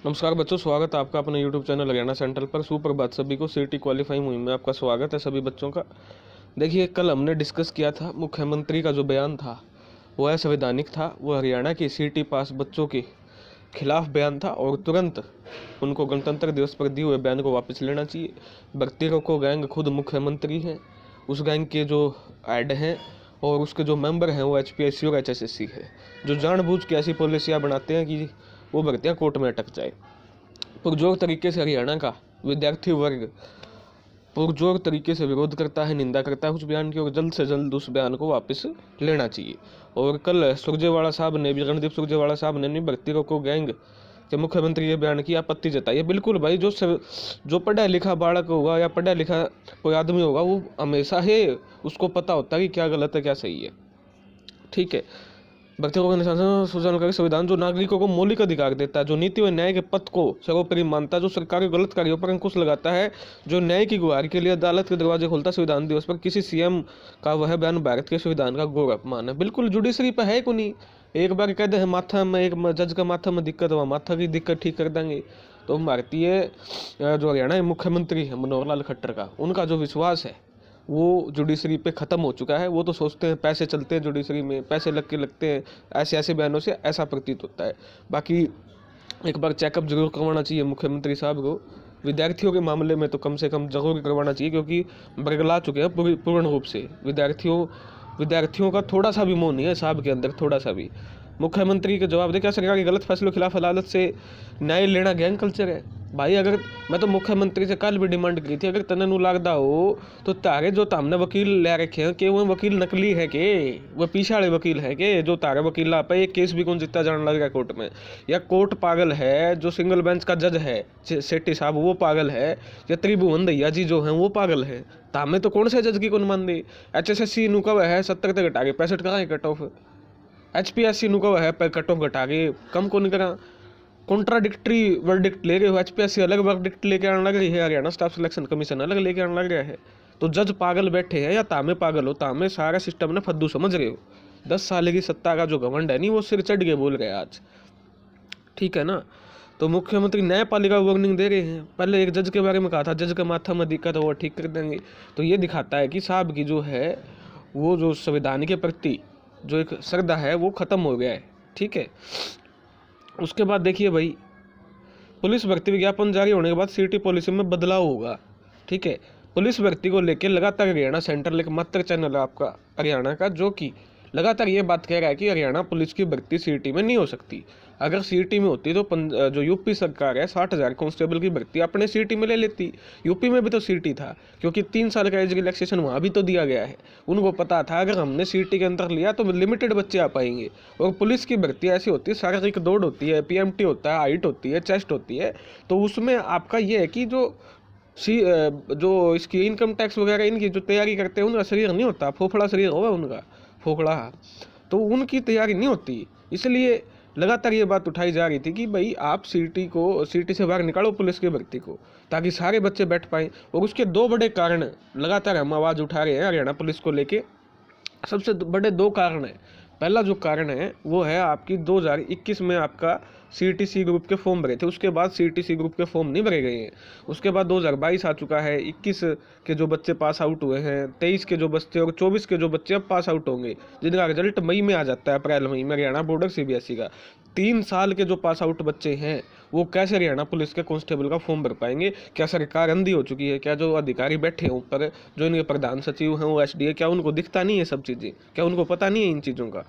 नमस्कार बच्चों, स्वागत है आपका अपने YouTube चैनल हरियाणा सेंट्रल पर। सुप्रभात सभी को। सीटी क्वालिफाई मुहिम में आपका स्वागत है सभी बच्चों का। देखिए, कल हमने डिस्कस किया था, मुख्यमंत्री का जो बयान था वो असंवैधानिक था। वो हरियाणा के सीटी पास बच्चों के खिलाफ बयान था और तुरंत उनको गणतंत्र दिवस पर दिए हुए बयान को वापस लेना चाहिए। भर्ती रोको गैंग खुद मुख्यमंत्री हैं, उस गैंग के जो ऐड हैं और उसके जो मेंबर हैं वो HPSC और HSSC है, जो जानबूझ के ऐसी पॉलिसियाँ बनाते हैं कि वो भर्तियाँ कोर्ट में अटक जाए। पुरजोर तरीके से हरियाणा का विद्यार्थी वर्ग पुरजोर तरीके से विरोध करता है, निंदा करता है उस बयान की, और जल्द से जल्द उस बयान को वापस लेना चाहिए। और कल सुरजेवाला साहब ने भी, रणदीप सुरजेवाला साहब ने भी भर्ती रोको गैंग के मुख्यमंत्री के बयान की आपत्ति जताई है। बिल्कुल भाई, जो पढ़ा लिखा बालक होगा या पढ़ा लिखा कोई आदमी होगा वो हमेशा ही उसको पता होता है कि क्या गलत है क्या सही है। ठीक है। भर्ती रोग सुधार संविधान जो नागरिकों को मौलिक अधिकार देता है, जो नीति व न्याय के पथ को सर्वोपरि मानता है, जो सरकार के गलत कार्यों पर अंकुश लगाता है, जो न्याय की गुहार के लिए अदालत के दरवाजे खोलता है, संविधान दिवस पर किसी CM का वह बयान भारत के संविधान का गौरव अपमान है। बिल्कुल जुडिशरी पे है को नहीं। एक बार कह दे माथा में, एक जज का माथा में दिक्कत हुआ, माथा की दिक्कत ठीक कर देंगे। तो भारतीय जो हरियाणा के मुख्यमंत्री है मनोहर लाल खट्टर का, उनका जो विश्वास है वो जुडिशरी पे ख़त्म हो चुका है। वो तो सोचते हैं पैसे चलते हैं जुडिशरी में, पैसे लगते हैं, ऐसे ऐसे बयानों से ऐसा प्रतीत होता है। बाकी एक बार चेकअप जरूर करवाना चाहिए मुख्यमंत्री साहब को। विद्यार्थियों के मामले में तो कम से कम जरूर करवाना चाहिए, क्योंकि बरगला चुके हैं पूर्ण रूप से। विद्यार्थियों का थोड़ा सा भी मोह नहीं है साहब के अंदर, थोड़ा सा भी। मुख्यमंत्री के जवाब दे, क्या सरकार के गलत फैसलों के खिलाफ अदालत से न्याय लेना गैंग कल्चर है? भाई, अगर मैं तो मुख्यमंत्री से कल भी डिमांड करी थी, अगर तने नु लागदा हो तो तारे जो तामने वकील ले रखे हैं कि वो वकील नकली है के वो पीछे वाले वकील है के, जो तारे वकील ला पे एक केस भी कौन जितना जाने लग रहा है कोर्ट में? या कोर्ट पागल है, जो सिंगल बेंच का जज है सेठी साहब वो पागल है, या त्रिभुवन दैया जी जो हैं वो पागल है? तामे तो कौन से जज की कौन मान दे? HSSC नु कब है 70 तक घटा के 65 का कट ऑफ, HPSC नु कब है कट ऑफ घटा के कम को नहीं करा। कॉन्ट्राडिक्टरी वर्डिक्ट ले रहे हो। HPSC अलग वर्डिक्ट लेके आने लग रही है, हरियाणा स्टाफ सिलेक्शन कमीशन अलग लेके आने लग रहा है। तो जज पागल बैठे हैं या तामे पागल हो? तामे सारा सिस्टम ने फद्दू समझ रहे हो। 10 साल की सत्ता का जो घमंड है नहीं, वो सिर चढ़ के बोल रहे हैं आज। ठीक है ना। तो मुख्यमंत्री न्यायपालिका वार्निंग दे रहे हैं। पहले एक जज के बारे में कहा था, जज का माथा में दिक्कत है वो ठीक कर देंगे। तो ये दिखाता है कि साहब की जो है वो जो संविधान के प्रति जो एक श्रद्धा है वो खत्म हो गया है। ठीक है। उसके बाद देखिए भाई, पुलिस भर्ती विज्ञापन जारी होने के बाद सिटी पॉलिसी में बदलाव होगा। ठीक है। पुलिस भर्ती को लेकर लगातार हरियाणा सेंट्रल एकमात्र चैनल है आपका हरियाणा का, जो कि लगातार ये बात कह रहा है कि हरियाणा पुलिस की भर्ती सिटी में नहीं हो सकती। अगर सिटी में होती तो जो यूपी सरकार है 60,000 कांस्टेबल की भर्ती अपने सिटी में ले लेती। यूपी में भी तो सिटी था, क्योंकि 3 साल का एज रिलैक्सेशन वहाँ भी तो दिया गया है। उनको पता था अगर हमने सिटी के अंदर लिया तो लिमिटेड बच्चे आ पाएंगे। और पुलिस की भर्ती ऐसी होती है, शारीरिक दौड़ होती है, PMT होता है, हाइट होती है, चेस्ट होती है। तो उसमें आपका ये है कि जो इसकी इनकम टैक्स वगैरह इनकी जो तैयारी करते हैं उनका शरीर नहीं होता, फोफड़ा शरीर होगा उनका, फोफड़ा। तो उनकी तैयारी नहीं होती, इसलिए लगातार ये बात उठाई जा रही थी कि भाई आप सिटी से बाहर निकालो पुलिस की भर्ती को, ताकि सारे बच्चे बैठ पाएँ। और उसके 2 बड़े कारण लगातार हम आवाज़ उठा रहे हैं हरियाणा पुलिस को लेके। सबसे बड़े 2 कारण हैं। पहला जो कारण है वो है आपकी 2021 में आपका CTC ग्रुप के फॉर्म भरे थे, उसके बाद CTC ग्रुप के फॉर्म नहीं भरे गए हैं। उसके बाद 2022 आ चुका है, 21 के जो बच्चे पास आउट हुए हैं, 23 के जो बच्चे और 24 के जो बच्चे अब पास आउट होंगे, जिनका रिजल्ट मई में आ जाता है, अप्रैल मई में, हरियाणा बोर्ड और CBSE का। 3 साल के जो पास आउट बच्चे हैं वो कैसे हरियाणा पुलिस के कांस्टेबल का फॉर्म भर पाएंगे? क्या सरकार अंधी हो चुकी है? क्या जो अधिकारी बैठे हैं ऊपर, जो इनके प्रधान सचिव हैं, वो SDA, क्या उनको दिखता नहीं है सब चीज़ें? क्या उनको पता नहीं है इन चीज़ों का?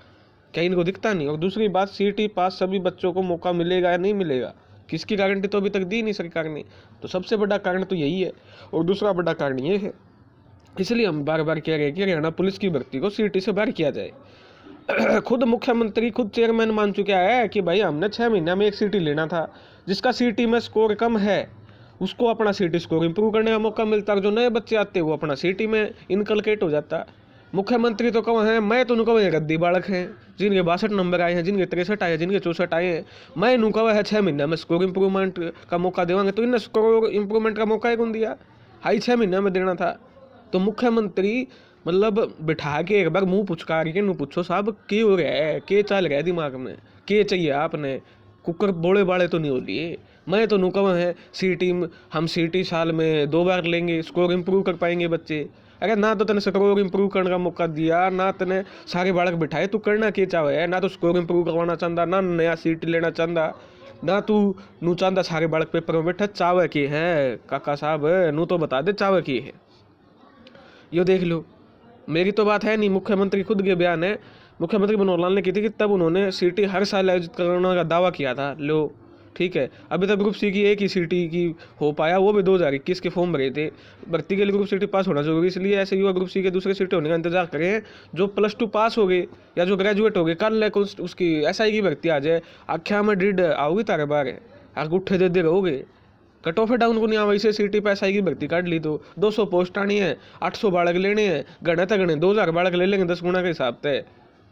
क्या इनको दिखता नहीं? और दूसरी बात, सिटी पास सभी बच्चों को मौका मिलेगा या नहीं मिलेगा, किसकी गारंटी तो अभी तक दी नहीं सरकार ने। तो सबसे बड़ा कारण तो यही है। और दूसरा बड़ा कारण ये है, इसलिए हम बार बार कह रहे हैं कि हरियाणा पुलिस की भर्ती को सिटी से बाहर किया जाए। खुद मुख्यमंत्री, खुद चेयरमैन मान चुका है कि भाई हमने 6 महीने में एक सिटी लेना था। जिसका सिटी में स्कोर कम है उसको अपना सिटी स्कोर इंप्रूव करने का मौका मिलता है, जो नए बच्चे आते हैं वो अपना सिटी में इनकलकेट हो जाता है। मुख्यमंत्री तो कौन है? मैं तो उनको गद्दी बालक हैं, जिनके 62 नंबर आए हैं, जिनके 63 आए हैं, जिनके 64 आए हैं। मैं इनको है 6 महीने में स्कोर इंप्रूवमेंट का मौका देवांगे, तो इन्हें स्कोर इंप्रूवमेंट का मौका ही कौन दिया? हाई 6 महीने में देना था। तो मुख्यमंत्री मतलब बिठा के एक बार मुंह पुचकार के नू पूछो साहब, क्या हो रहा है, क्या चल रहा है दिमाग में, क्या चाहिए आपने? कुकर बोले बाड़े तो नहीं हो लिए। मैं तो नुकम है सीटी में, हम सीटी साल में 2 बार लेंगे, स्कोर इम्प्रूव कर पाएंगे बच्चे। अरे ना तो तने स्कोर इम्प्रूव करने का मौका दिया, ना तने सारे बालक बिठाए, तू करना क्या चाहे है? ना तो स्कोर इम्प्रूव करवाना चाहता, ना नया सीटी लेना चाहता, ना तू नू चाहता सारे बालक पेपर में बैठा। चावे की है काका साहब, नू तो बता दे चावे की है। यो देख लो, मेरी तो बात है नहीं, मुख्यमंत्री खुद के बयान है। मुख्यमंत्री मनोहर लाल ने की थी कि तब उन्होंने सीटी हर साल आयोजित करने का दावा किया था। लो ठीक है, अभी तक ग्रुप सी की एक ही सीटी की हो पाया, वो भी 2021 के फॉर्म भरे थे। भर्ती के लिए ग्रुप सीटी पास होना जरूरी, इसलिए ऐसे युवा ग्रुप सी के दूसरे सीटी होने का इंतजार करें। जो +2 पास हो गए या जो ग्रेजुएट हो गए, कल उसकी SI की भर्ती आ जाए, आख्या में ड्रीड आओगी तारे बार अंगूठे दे दे रहोगे। कट ऑफ डाउन को नहीं आवा, इसे सीटी पे SI की भर्ती काट ली तो 200 पोस्ट आनी है, 800 बालक लेने हैं, गणे तक गणे 2000 बालक ले लेंगे 10 गुना के हिसाब से।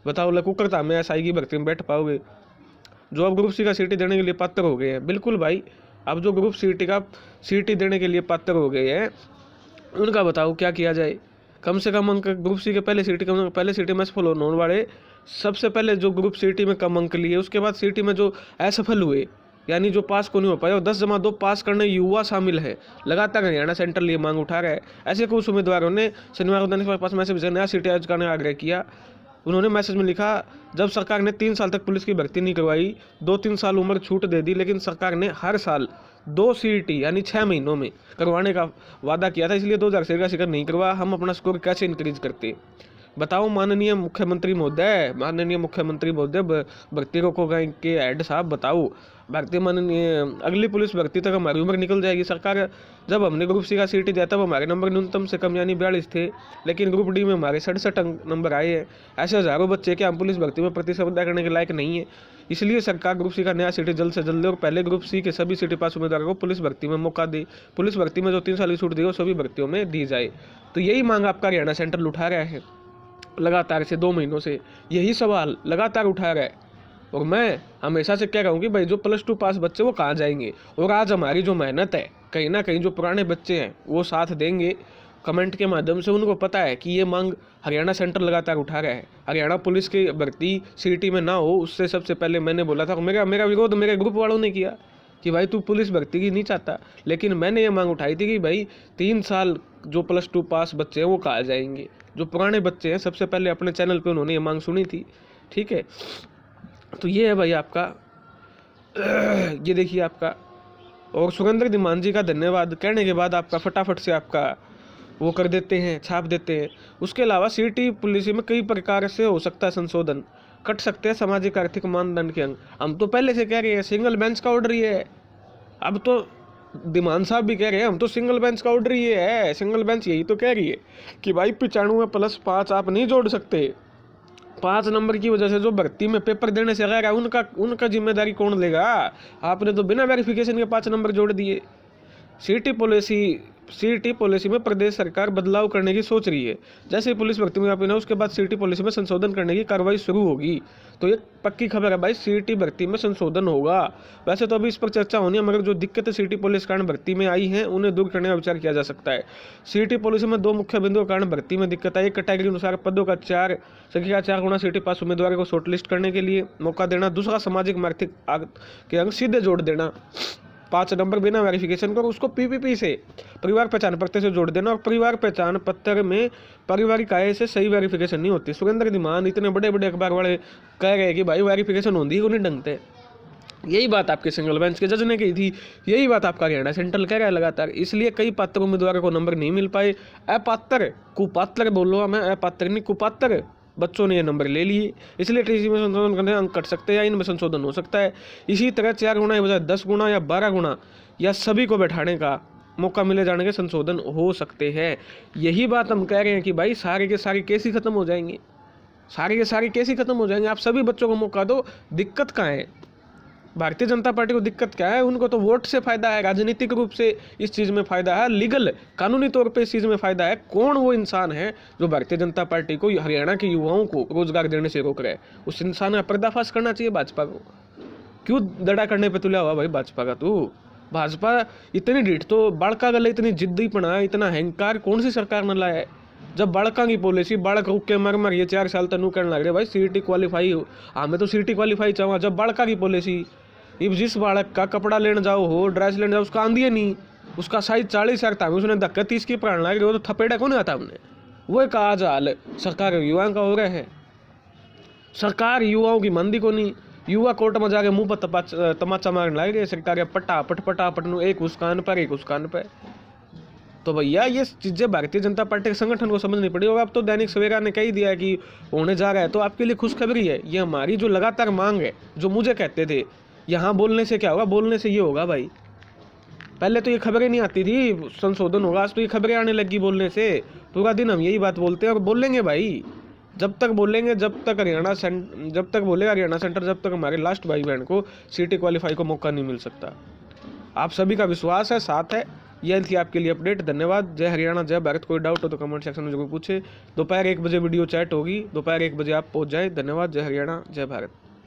बताओ लकू करता मैं SI की भर्ती में बैठ पाओगे? जो अब ग्रुप सी का सीटी देने के लिए पात्र हो गए हैं, बिल्कुल भाई, अब जो ग्रुप सीटी का सीटी देने के लिए पात्र हो गए हैं, उनका बताओ क्या किया जाए? कम से कम अंक ग्रुप सी के पहले सीटी में सफल होने वाले, सबसे पहले जो ग्रुप सीटी में कम अंक लिए, उसके बाद सीटी में जो असफल हुए यानी जो पास को नहीं हो पाया, 10/2 पास करने युवा शामिल है। लगातार हरियाणा सेंट्रल ये मांग उठा रहा है। ऐसे कुछ उम्मीदवारों ने शनिवार को दैनिक पास मैसेज नया सीटी आयोजित करने का आग्रह किया। उन्होंने मैसेज में लिखा, जब सरकार ने 3 साल तक पुलिस की भर्ती नहीं करवाई, 2-3 साल उम्र छूट दे दी, लेकिन सरकार ने हर साल 2 सीटी यानी 6 महीनों में करवाने का वादा किया था, इसलिए 2000 से का शिखर नहीं करवा। हम अपना स्कोर कैसे इंक्रीज करते? बताओ माननीय मुख्यमंत्री महोदय, भर्ती रोको के हेड साहब, बताओ भर्ती माननीय अगली पुलिस भर्ती तक हमारी उम्र निकल जाएगी। सरकार, जब हमने ग्रुप सी का सीटी दिया तब हमारे नंबर न्यूनतम से कम यानी 42 थे, लेकिन ग्रुप डी में हमारे 67 नंबर आए हैं। ऐसे हजारों बच्चे कि हम पुलिस भर्ती में प्रतिस्पर्धा करने के लायक नहीं है। इसलिए सरकार ग्रुप सी का नया सीटी जल्द से जल्द दे और पहले ग्रुप सी के सभी सीटी पास उम्मीदवारों को पुलिस भर्ती में मौका दे। पुलिस भर्ती में जो 3 साल की छूट दी वो सभी भर्तियों में दी जाए। तो यही मांग आपका हरियाणा सेंट्रल उठा रहा है लगातार से 2 महीनों से, यही सवाल लगातार उठा रहा है। और मैं हमेशा से कह रहा हूँ कि भाई जो +2 पास बच्चे वो कहाँ जाएंगे? और आज हमारी जो मेहनत है, कहीं ना कहीं जो पुराने बच्चे हैं वो साथ देंगे कमेंट के माध्यम से। उनको पता है कि ये मांग हरियाणा सेंट्रल लगातार उठा रहा है। हरियाणा पुलिस की भर्ती सीटी में ना हो, उससे सबसे पहले मैंने बोला था, मेरा विरोध मेरे ग्रुप वालों ने किया कि भाई तू पुलिस भर्ती की नहीं चाहता, लेकिन मैंने ये मांग उठाई थी कि भाई 3 साल जो +2 पास बच्चे हैं वो कहाँ जाएंगे? जो पुराने बच्चे हैं, सबसे पहले अपने चैनल पे उन्होंने ये मांग सुनी थी। ठीक है, तो ये है भाई आपका ये देखिए आपका। और सुरेंद्र धीमान जी का धन्यवाद कहने के बाद आपका फटाफट से आपका वो कर देते हैं, छाप देते हैं। उसके अलावा सीटी पॉलिसी में कई प्रकार से हो सकता है संशोधन, कट सकते हैं सामाजिक आर्थिक मानदंड के अंग। हम तो पहले से कह रहे हैं सिंगल बेंच का ऑर्डर ये है। अब तो धीमान साहब भी कह रहे हैं हम तो सिंगल बेंच का ऑर्डर ये है। सिंगल बेंच यही तो कह रही है कि भाई 95 + 5 आप नहीं जोड़ सकते। 5 नंबर की वजह से जो भर्ती में पेपर देने से गया उनका जिम्मेदारी कौन लेगा? आपने तो बिना वेरिफिकेशन के 5 नंबर जोड़ दिए। सीटी पॉलिसी में प्रदेश सरकार बदलाव करने की सोच रही है। जैसे ही पुलिस भर्ती में आपने उसके बाद सीटी पॉलिसी में संशोधन करने की कार्रवाई शुरू होगी। तो ये पक्की खबर है भाई, सीटी भर्ती में संशोधन होगा। वैसे तो अभी इस पर चर्चा होनी है, मगर जो दिक्कतें सीटी पुलिस कारण भर्ती में आई हैं उन्हें दूर करने का विचार किया जा सकता है। सीटी पॉलिसी में 2 मुख्य बिंदुओं के कारण भर्ती में दिक्कत आई। एक कैटेगरी अनुसार पदों का 4 गुना सीटी पास उम्मीदवारों को शॉर्टलिस्ट करने के लिए मौका देना। दूसरा सामाजिक आर्थिक के अंग सीधे जोड़ देना, 5 नंबर बिना वेरिफिकेशन को उसको PPP से परिवार पहचान पत्र से जोड़ देना। और परिवार पहचान पत्र में पारिवारिक आय से सही वेरिफिकेशन नहीं होती। सुरेंद्र धीमान इतने बड़े बड़े अखबार वाले कह रहे हैं कि भाई वेरिफिकेशन होती है, नहीं ढंगते। यही बात आपके सिंगल बेंच के जज ने कही थी, यही बात आपका हरियाणा सेंट्रल कह रहा है लगातार। इसलिए कई पात्र उम्मीदवारों को नंबर नहीं मिल पाए। अपात्र कुपात्र बोलो, मैं अपात्र नहीं कुपात्र बच्चों ने ये नंबर ले लिए। इसलिए टीसी में संशोधन करने अंक कट सकते हैं या इनमें संशोधन हो सकता है। इसी तरह 4 गुना या बजाय 10 गुना या 12 गुना या सभी को बैठाने का मौका मिले जाने के संशोधन हो सकते हैं। यही बात हम कह रहे हैं कि भाई सारे के सारे केस ही खत्म हो जाएंगे, सारे के सारे केस ही खत्म हो जाएंगे। आप सभी बच्चों को मौका दो। दिक्कत कहाँ है? भारतीय जनता पार्टी को दिक्कत क्या है? उनको तो वोट से फायदा है, राजनीतिक रूप से इस चीज़ में फायदा है, लीगल कानूनी तौर पे इस चीज़ में फायदा है। कौन वो इंसान है जो भारतीय जनता पार्टी को, हरियाणा के युवाओं को रोजगार देने से रोक रहा है? उस इंसान का पर्दाफाश करना चाहिए भाजपा को। क्यों दड़ा करने पे तुला हुआ भाई भाजपा का? तू भाजपा इतनी ढीठ तो बाड़का गले, इतनी जिद्दीपना, इतना अहंकार कौन सी सरकार ने लाया है? जब बाड़का की पॉलिसी बाड़क रुक के मर ये 4 साल तक करने लग रहे भाई सीटी क्वालिफाई हो। हमें तो सीटी क्वालिफाई चाहूँगा। जब बाड़का की पॉलिसी अब जिस बालक का कपड़ा लेने जाओ हो, ड्रेस लेने जाओ, उसका आंधी है नहीं, उसका साइज 40 था, उसने धक्का 30 की प्राण लाग रहे हो, तो थपेड़ा कौन आता हमने। वो एक आज हाल सरकार युवाओं का हो रहा है। सरकार युवाओं की मंदी को नहीं, युवा कोर्ट में जाके मुंह पर तमाचा मारने लग रही है सरकार, पटापट एक उस कान पर एक उस कान पर। तो भैया ये चीज़ें भारतीय जनता पार्टी के संगठन को समझनी पड़ी। और अब तो दैनिक सवेरा ने कही दिया है कि होने जा रहा है, तो आपके लिए खुशखबरी है। ये हमारी जो लगातार मांग है, जो मुझे कहते थे यहाँ बोलने से क्या होगा, बोलने से ये होगा भाई। पहले तो ये खबरें नहीं आती थी संशोधन होगा, आज तो ये खबरें आने लगी बोलने से। पूरा दिन हम यही बात बोलते हैं और बोलेंगे भाई, जब तक बोलेंगे, जब तक बोलेगा हरियाणा सेंटर, जब तक हमारे लास्ट भाई बहन को सिटी क्वालिफाई को मौका नहीं मिल सकता। आप सभी का विश्वास है, साथ है। यह थी आपके लिए अपडेट। धन्यवाद। जय हरियाणा, जय भारत। कोई डाउट हो तो कमेंट सेक्शन में जरूर पूछे। दोपहर 1 बजे वीडियो चैट होगी, दोपहर 1 बजे आप पहुंच जाए। धन्यवाद। जय हरियाणा, जय भारत।